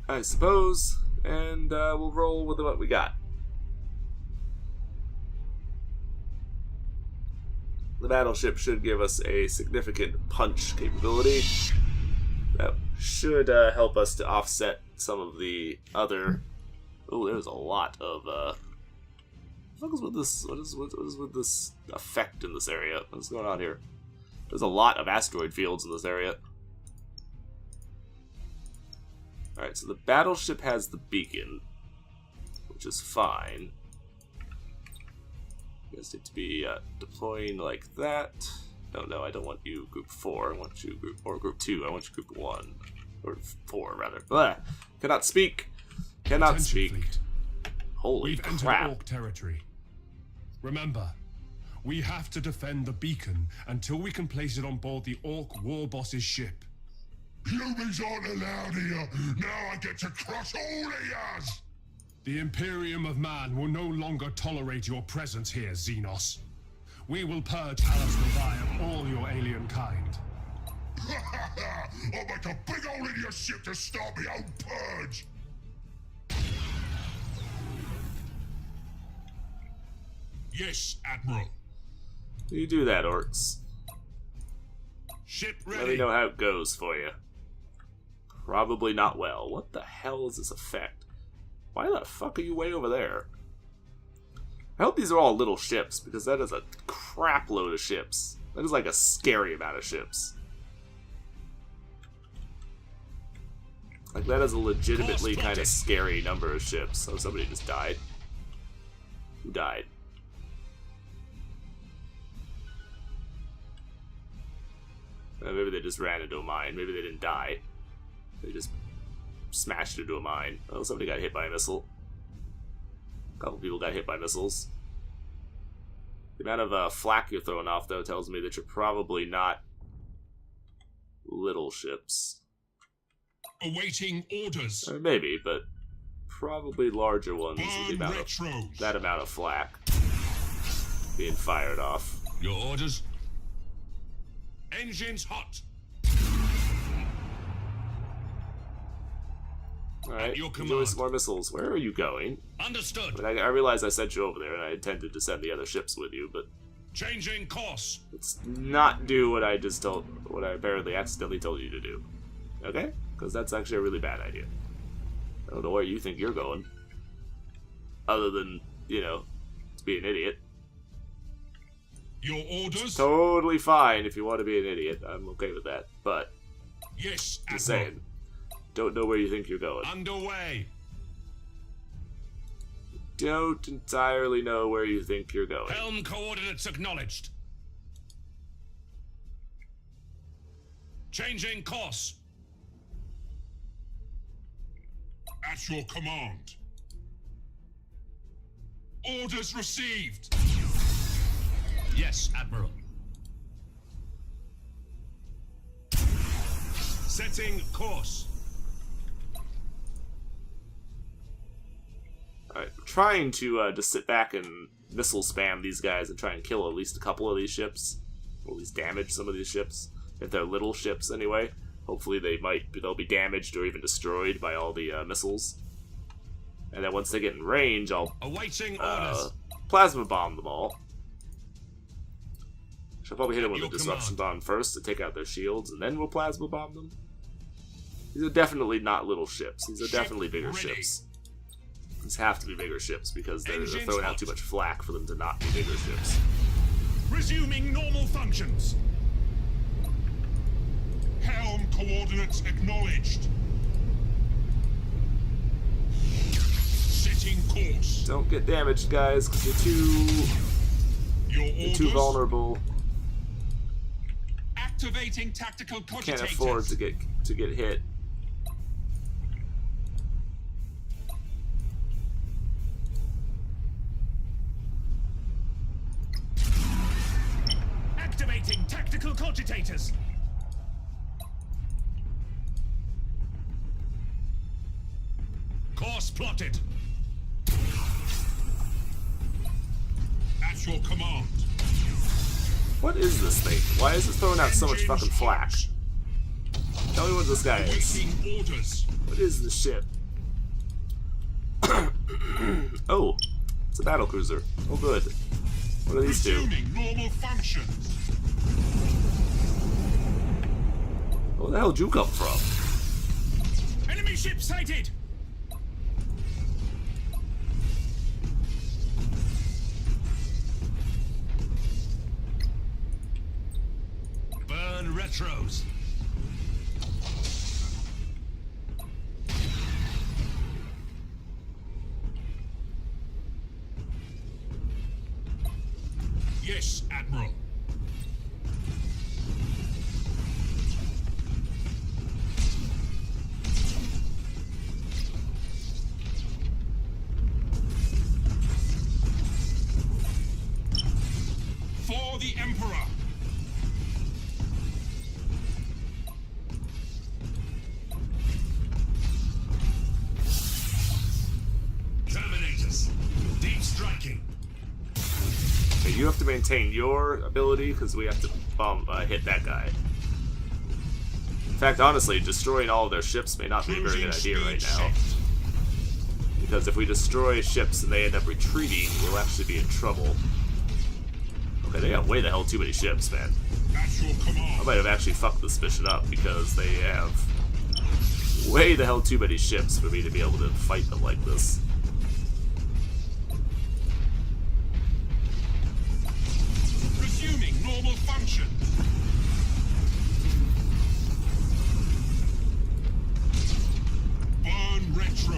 I suppose, and we'll roll with what we got. the battleship should give us a significant punch capability. That should help us to offset some of the other... Oh, there's a lot of... What is with this? What is with this effect in this area? What's going on here? There's a lot of asteroid fields in this area. Alright, so the battleship has the beacon, which is fine. You guys need to be deploying like that. No, I don't want you group 4. I want you group 2. I want you group 1. Or 4, rather. Blah. Cannot speak. Cannot Attention, speak. fleet. Holy We've crap. entered Orc territory. Remember, we have to defend the beacon until we can place it on board the Orc war boss's ship. Humans aren't allowed here. Now I get to crush all of yous. The Imperium of Man will no longer tolerate your presence here, Xenos. We will purge Alice Levi of all your alien kind. I'll make a big hole in your ship to start my own purge. Yes, Admiral. You do that, orcs. Ship Let me ready. know how it goes for you. Probably not well. What the hell is this effect? Why the fuck are you way over there? I hope these are all little ships, because that is a crap load of ships. That is like a scary amount of ships. Like, that is a legitimately kind of scary number of ships. Oh, somebody just died. Who died? Maybe they just ran into a mine. Maybe they didn't die. They just smashed into a mine. Oh, somebody got hit by a missile. A couple people got hit by missiles. The amount of flak you're throwing off, though, tells me that you're probably not little ships. Awaiting orders. Or maybe, but probably larger ones with the Burn amount retros. of, that amount of flak being fired off. Your orders. Engines hot. Alright, your enjoy command. some more missiles. Where are you going? Understood. I mean, I realize I sent you over there, and I intended to send the other ships with you, but Changing course. let's not do what I apparently accidentally told you to do. Okay? Because that's actually a really bad idea. I don't know where you think you're going. Other than, you know, to be an idiot. Your orders. Totally fine if you want to be an idiot. I'm okay with that. But, Yes, just Admiral. saying. Don't know where you think you're going. Underway. Don't entirely know where you think you're going. Helm coordinates acknowledged. Changing course. At your command. Orders received. Yes, Admiral. Setting course. Alright, I'm trying to just sit back and missile spam these guys and try and kill at least a couple of these ships. Or at least damage some of these ships. If they're little ships, anyway. Hopefully they'll be damaged or even destroyed by all the missiles. And then once they get in range, I'll Awaiting orders. plasma bomb them all. Should probably hit them with a Your disruption command. bomb first to take out their shields, and then we'll plasma bomb them. These are definitely not little ships. These are Ship definitely bigger ready. ships. These have to be bigger ships because they're Engines throwing out hot. too much flak for them to not be bigger ships. Resuming normal functions. Helm coordinates acknowledged. Setting course. Don't get damaged, guys, because Your you're orders. too vulnerable. Activating tactical cogitators. Can't afford to get hit. Activating tactical cogitators. Course plotted. At your command. What is this thing? Why is it throwing out so much Engines fucking flak? hot. Tell me what this guy is. Awaiting orders. What is this ship? Oh, it's a battle cruiser. Oh, good. What are these two? Resuming normal functions. Where the hell did you come from? Enemy ship sighted. Burn retros. Yes, Admiral. For the Emperor. Terminators. Deep striking. Okay, you have to maintain your ability because we have to hit that guy. In fact, honestly, destroying all of their ships may not be a very good idea right now. Because if we destroy ships and they end up retreating, we'll actually be in trouble. Okay, they have way the hell too many ships, man. At your I command. might have actually fucked this mission up because they have way the hell too many ships for me to be able to fight them like this. Resuming normal function. Burn retro.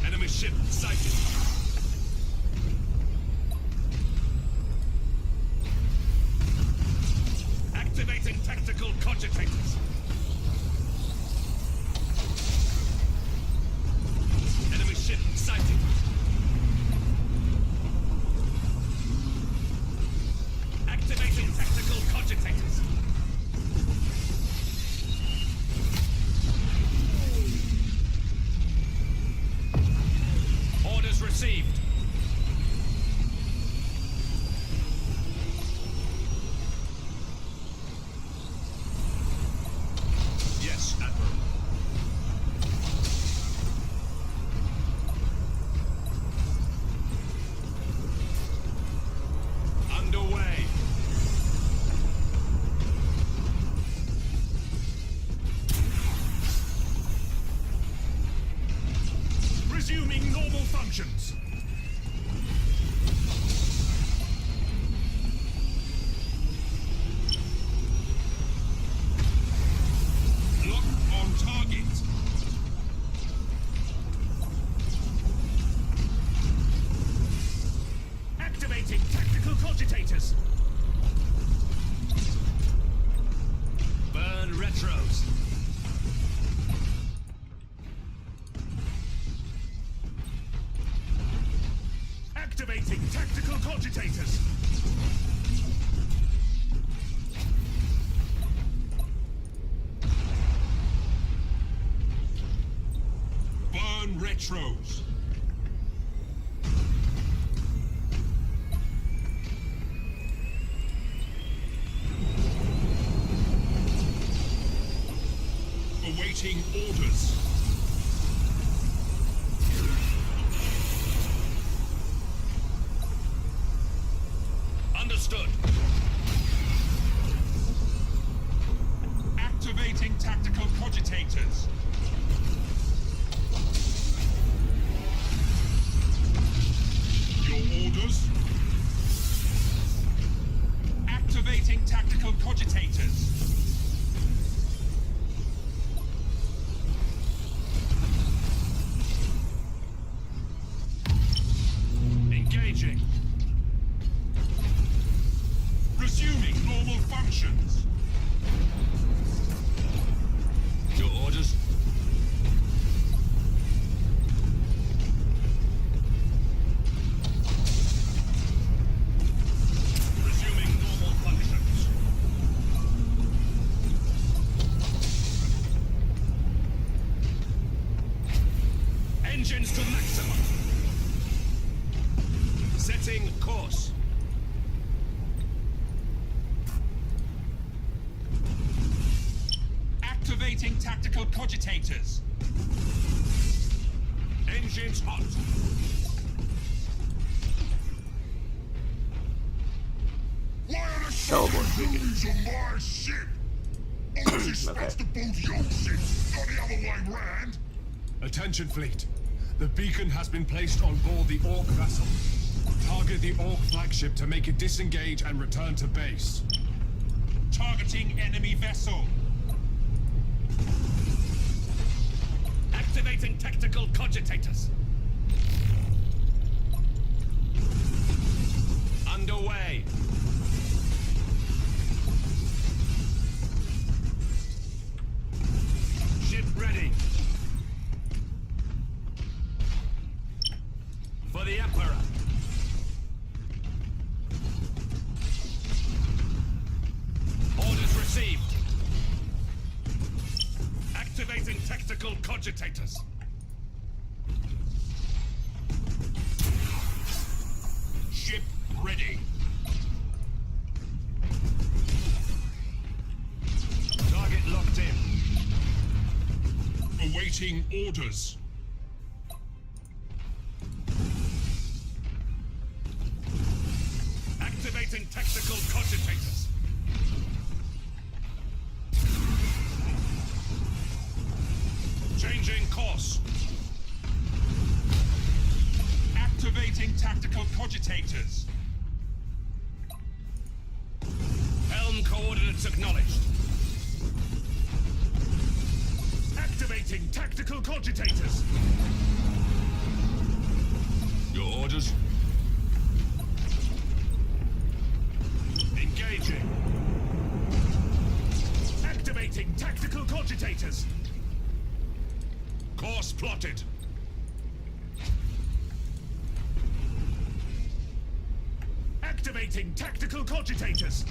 Enemy ship sighted. Activating tactical cogitators. Enemy ship sighted. Activating tactical cogitators. Orders received. Yes, Admiral. Underway. Resuming normal functions. Lock on target. Activating tactical cogitators. Burn retros. Activating tactical cogitators. Burn retros. Awaiting orders. Understood. Activating tactical cogitators. Your orders? Activating tactical cogitators. Engaging. Resuming normal functions. Your orders? Resuming normal functions. Engines to maximum. Setting course. Activating tactical cogitators. Engines hot. Why are the Teleport beacon. Furies on my ship? Oh, this is supposed to both your ships, not the other way round. Attention, fleet. The beacon has been placed on board the Orc vessel. Target the Orc flagship to make it disengage and return to base. Targeting enemy vessel. Activating tactical cogitators. Underway. Ship ready. For the Emperor. Orders received. Activating tactical cogitators. Ship ready. Target locked in. Awaiting orders. Activating tactical cogitators. Changing course. Activating tactical cogitators. Helm coordinates acknowledged. Activating tactical cogitators. Your orders? Engaging. Activating tactical cogitators. Course plotted. Activating tactical cogitators.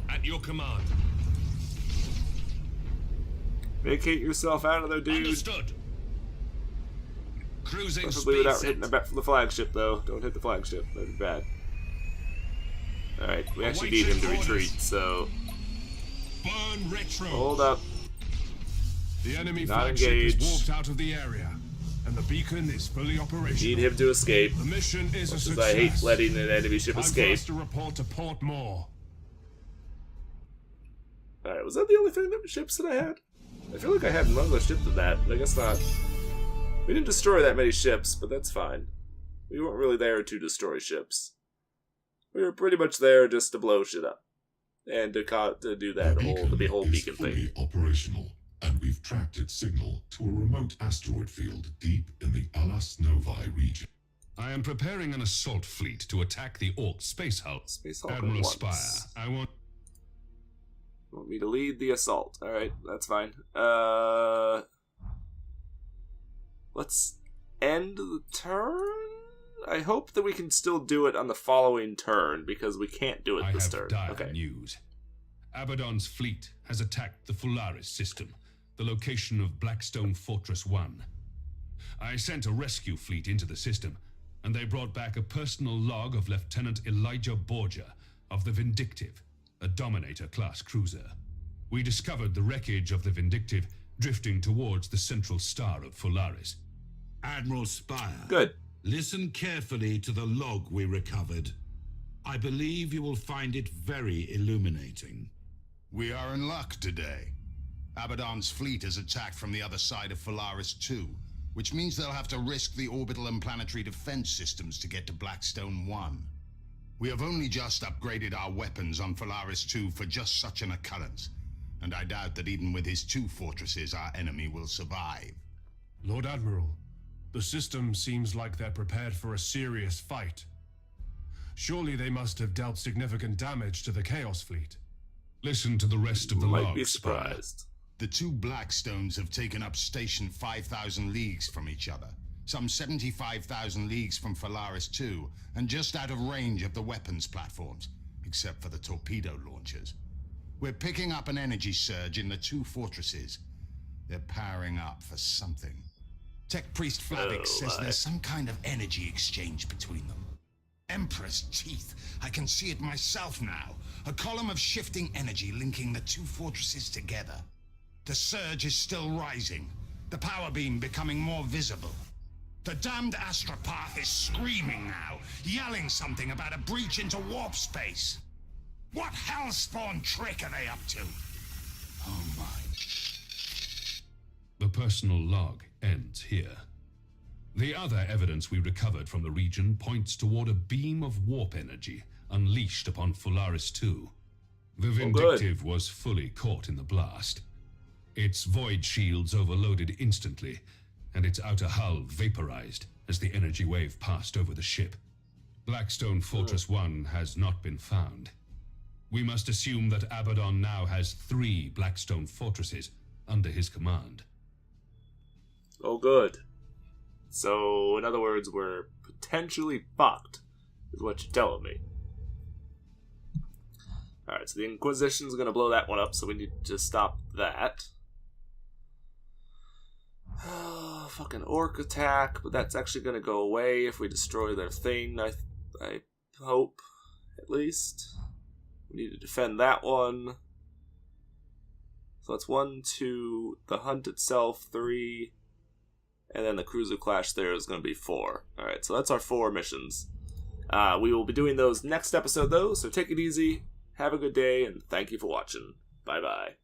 At your command. Vacate yourself out of there, dude. Understood. Cruising Preferably speed without set. hitting the flagship, though. Don't hit the flagship. That'd be bad. Alright, we actually need him to Awaiting retreat, orders. so... Burn retro. Hold up. The enemy Not flagship engaged. is warped out of the area, and the beacon is fully operational. Need him to escape. The mission is a Because success. I hate letting an enemy ship Time for escape. us to report to Port Moore. Alright, was that the only thing that ships that I had? I feel like I had one other ship than that, but I guess not. We didn't destroy that many ships, but that's fine. We weren't really there to destroy ships. We were pretty much there just to blow shit up. And to do that the whole is beacon fully thing. operational, and we've tracked its signal to a remote asteroid field deep in the Alas Novae region. I am preparing an assault fleet to attack the Orc space hull. Space Hulk Admiral at once. Spire, I want... Want me to lead the assault. Alright, that's fine. Let's end the turn? I hope that we can still do it on the following turn, because we can't do it I this have turn. dire Okay. news. Abaddon's fleet has attacked the Fularis system, the location of Blackstone Fortress 1. I sent a rescue fleet into the system, and they brought back a personal log of Lieutenant Elijah Borgia of the Vindictive, a Dominator-class cruiser. We discovered the wreckage of the Vindictive drifting towards the central star of Fularis. Admiral Spire. Good. Listen carefully to the log we recovered. I believe you will find it very illuminating. We are in luck today. Abaddon's fleet is attacked from the other side of Fularis 2, which means they'll have to risk the orbital and planetary defense systems to get to Blackstone 1. We have only just upgraded our weapons on Fularis 2 for just such an occurrence, and I doubt that even with his 2 fortresses our enemy will survive. Lord Admiral, the system seems like they're prepared for a serious fight. Surely they must have dealt significant damage to the Chaos Fleet. Listen to the rest of the Might log, be Spire. surprised. The 2 Blackstones have taken up station 5,000 leagues from each other, some 75,000 leagues from Fularis 2, and just out of range of the weapons platforms, except for the torpedo launchers. We're picking up an energy surge in the 2 fortresses. They're powering up for something. Tech Priest Flavix says there's some kind of energy exchange between them. Emperor's teeth. I can see it myself now. A column of shifting energy linking the 2 fortresses together. The surge is still rising, the power beam becoming more visible. The damned astropath is screaming now, yelling something about a breach into warp space. What hellspawn trick are they up to? Oh my. The personal log ends here. The other evidence we recovered from the region points toward a beam of warp energy unleashed upon Fularis 2. The Vindictive was fully caught in the blast. Its void shields overloaded instantly, and its outer hull vaporized as the energy wave passed over the ship. Blackstone Fortress 1 has not been found. We must assume that Abaddon now has 3 Blackstone fortresses under his command. Oh, good. So, in other words, we're potentially fucked, is what you're telling me. Alright, so the Inquisition's gonna blow that one up, so we need to stop that. Fucking orc attack, but that's actually gonna go away if we destroy their thing, I hope, at least. We need to defend that one. So that's 1, 2, the hunt itself, 3, and then the cruiser clash there is going to be 4. Alright, so that's our 4 missions. We will be doing those next episode, though, so take it easy, have a good day, and thank you for watching. Bye-bye.